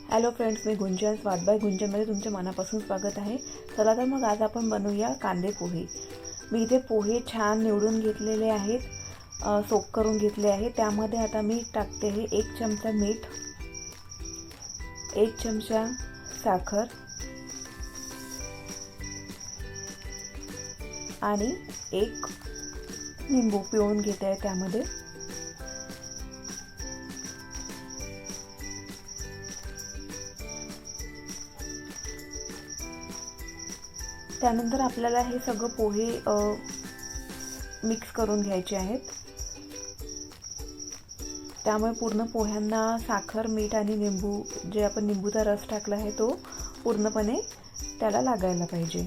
Hello friends, मी गुंजन स्वाद bye गुंजनमध्ये तुमचे मनापासून स्वागत आहे। चला तर मग आज आपण बनवूया कांदे पोहे। मी इथे पोहे छान निवडून घेतलेले आहेत, सोक करून घेतले आहे। त्यामध्ये आता मी टाकते आहे 1 चमचा मीठ, 1 चमचा साखर आणि 1 लिंबू पिळून घेते आहे त्यामध्ये। त्यानंतर आपल्याला हे सगळं पोहे मिक्स करून घ्यायचे आहेत। त्यामुळे पूर्ण पोह्यांना साखर, मीठ आणि लिंबू, जे आपण लिंबूचा रस टाकला आहे तो पूर्णपणे त्याला लागायला पाहिजे।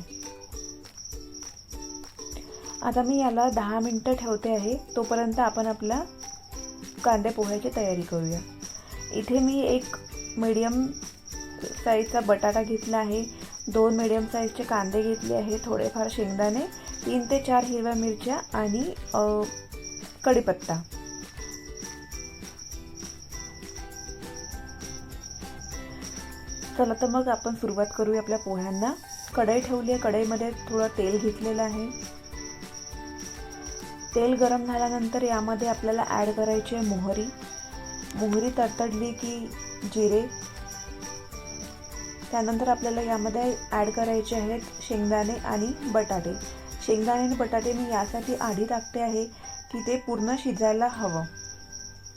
आता मी याला 10 मिनिटं ठेवते आहे। तोपर्यंत आपण आपला कांदे पोह्याची तयारी करूया। इथे मी एक मीडियम साईजचा बटाटा घेतला आहे, 2 मीडियम साईजचे कांदे घेतले आहे, थोडेफार शेंगदाणे, 3 ते 4 हिरव्या मिरच्या आणि कढीपत्ता। चला तर मग आपण सुरुवात करूया आपल्या पोह्यांना। कढई ठेवली आहे, कढईमध्ये थोडं तेल घेतलेलं आहे। तेल गरम झाल्यानंतर यामध्ये आपल्याला ॲड करायची आहे मोहरी। मोहरी तडतडली की जिरे। त्यानंतर आपल्याला यामध्ये ॲड करायचे आहेत शेंगदाणे आणि बटाटे। शेंगदाणे आणि बटाटे मी यासाठी आधी टाकते आहे की ते पूर्ण शिजायला हवं।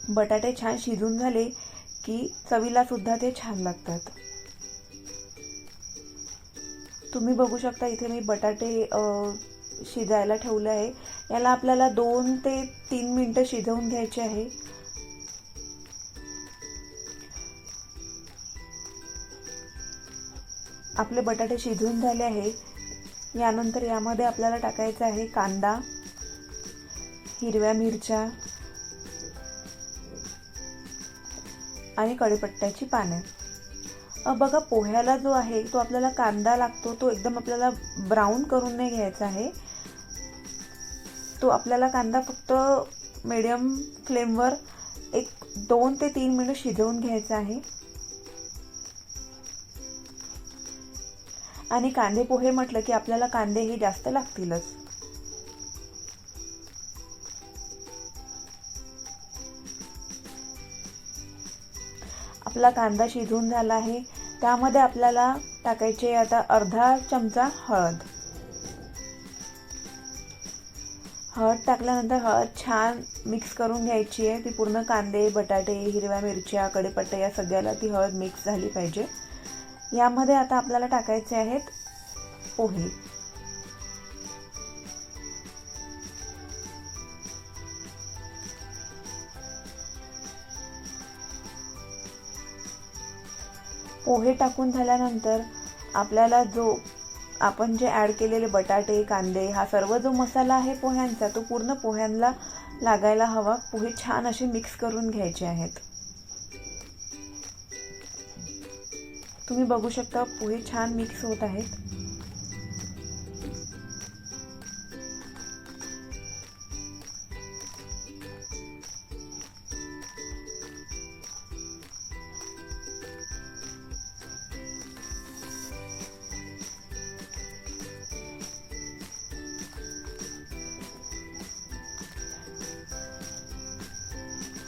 बटाटे छान शिजून झाले की चवीला सुद्धा ते छान लागतात। तुम्ही बघू शकता इथे मी बटाटे शिजायला ठेवले आहे। याला आपल्याला 2 ते 3 मिनिटं शिजवून घ्यायचे आहे। आपले बटाटे शिजून झाले आहे। यानंतर यामध्ये आपल्याला टाकायचा आहे कांदा, हिरव्या मिरच्या आणि कढीपत्त्याची पाने। बघा, पोह्याला जो आहे तो आपल्याला कांदा लागतो, तो एकदम आपल्याला ब्राऊन करून नाही घ्यायचा आहे। तो आपल्याला कांदा फक्त मीडियम फ्लेमवर 2 ते 3 मिनिट शिजवून घ्यायचा आहे। आणि कांदे पोहे म्हटलं की आपल्याला कांदे हे जास्त लागतीलच। आपला कांदा शिजून झाला आहे। त्यामध्ये आपल्याला टाकायचे आता अर्धा चमचा हळद। हळद टाकल्यानंतर हळद छान मिक्स करून घ्यायची आहे। ती पूर्ण कांदे, बटाटे, हिरव्या मिरच्या, कढीपत्ता या सगळ्याला ती हळद मिक्स झाली पाहिजे। यामध्ये आता आपल्याला टाकायचे आहेत पोहे। पोहे टाकून झाल्यानंतर आपल्याला जो आपण जे ॲड केलेले बटाटे, कांदे, हा सर्व जो मसाला आहे पोह्यांचा, तो पूर्ण पोह्यांना लागायला हवा। पोहे छान असे मिक्स करून घ्यायचे आहेत। तुम्ही बघू शकता पोहे छान मिक्स होत आहेत।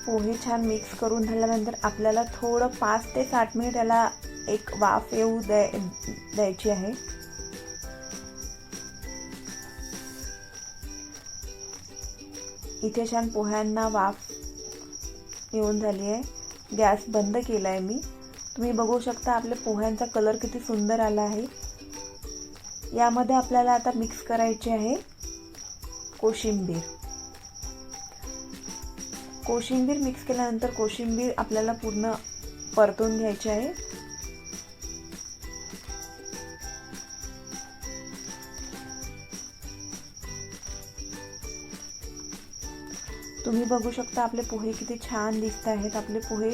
पोहे छान मिक्स करून झाल्यानंतर आपल्याला थोडं 5 ते 7 मिनिट याला एक वाफ येऊ द्यायची आहे। इथे छान पोह्यांना वाफ येऊन झाली आहे। गॅस बंद केला आहे मी। तुम्ही बघू शकता आपल्या पोह्यांचा कलर किती सुंदर आला आहे। यामध्ये आपल्याला आता मिक्स करायचे आहे कोशिंबीर। कोशिंबीर मिक्स केल्यानंतर कोशिंबीर आपल्याला पूर्ण परतून घ्यायची आहे। तुम्ही बघू शकता आपले पोहे किती छान दिसत आहेत। आपले पोहे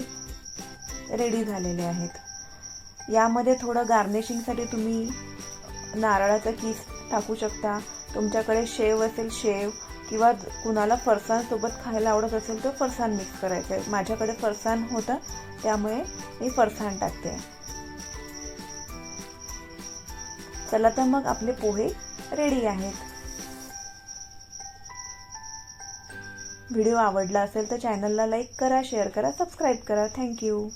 रेडी झालेले आहेत। यामध्ये थोडं गार्निशिंगसाठी तुम्ही नारळाचा कीस टाकू शकता। तुमच्याकडे शेव असेल शेव, किंवा कुणाला फरसाणसोबत खायला आवडत असेल तर फरसाण मिक्स करायचं आहे. माझ्याकडे फरसाण होतं त्यामुळे मी फरसाण टाकते. चला तर मग आपले पोहे रेडी आहेत. व्हिडिओ आवडला असेल तर चॅनलला लाईक करा, शेअर करा, सबस्क्राईब करा. थँक्यू.